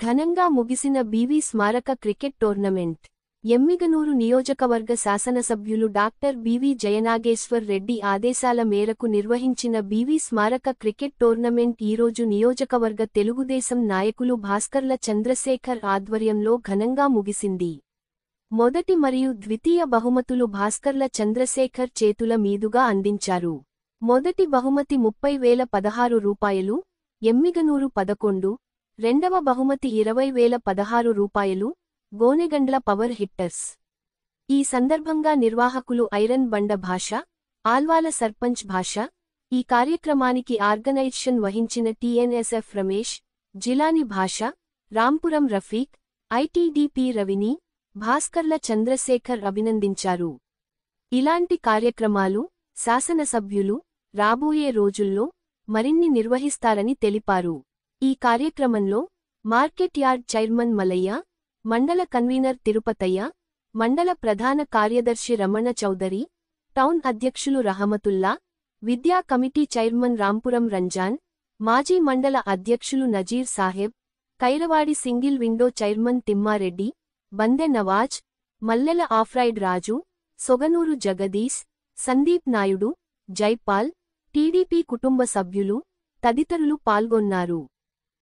ఘనంగా ముగిసిన బీవీ స్మారక క్రికెట్ టోర్నమెంట్. ఎమ్మిగనూరు నియోజకవర్గ శాసనసభ్యులు డాక్టర్ బీవీ జయనాగేశ్వర్ రెడ్డి ఆదేశాల మేరకు నిర్వహించిన బీవీ స్మారక క్రికెట్ టోర్నమెంట్ ఈరోజు నియోజకవర్గ తెలుగుదేశం నాయకులు భాస్కర్ల చంద్రశేఖర్ ఆధ్వర్యంలో ఘనంగా ముగిసింది. మొదటి మరియు ద్వితీయ బహుమతులు భాస్కర్ల చంద్రశేఖర్ చేతుల మీదుగా అందించారు. మొదటి బహుమతి 30,016 రూపాయలు, ఎమ్మిగనూరు 11, రెండవ బహుమతి 20,016 రూపాయలు, గోనెగండ్ల పవర్ హిట్టర్స్. ఈ సందర్భంగా నిర్వాహకులు ఐరన్ బండ భాష, ఆల్వాల సర్పంచ్ భాష, ఈ కార్యక్రమానికి ఆర్గనైజేషన్ వహించిన టీఎన్ఎస్ఎఫ్ రమేష్, జిలాని భాష, రాంపురం రఫీక్, ఐటీడీపీ రవిని, భాస్కర్ల చంద్రశేఖర్ అభినందించారు. ఇలాంటి కార్యక్రమాలు శాసనసభ్యులు రాబోయే రోజుల్లో మరిన్ని నిర్వహిస్తారని తెలిపారు. ఈ కార్యక్రమంలో మార్కెట్ యార్డ్ చైర్మన్ మల్లయ్య, మండల కన్వీనర్ తిరుపతయ్య, మండల ప్రధాన కార్యదర్శి రమణ చౌదరి, టౌన్ అధ్యక్షులు రహమతుల్లా, విద్యా కమిటీ చైర్మన్ రాంపురం రంజాన్, మాజీ మండల అధ్యక్షులు Nazeer Saheb, Kairavadi single window chairman Thimmareddy, Bande Nawaz, Mallela ఆఫ్రైడ్ రాజు, సొగనూరు జగదీశ్, సందీప్ నాయుడు, జైపాల్, టీడీపీ కుటుంబ సభ్యులు తదితరులు పాల్గొన్నారు.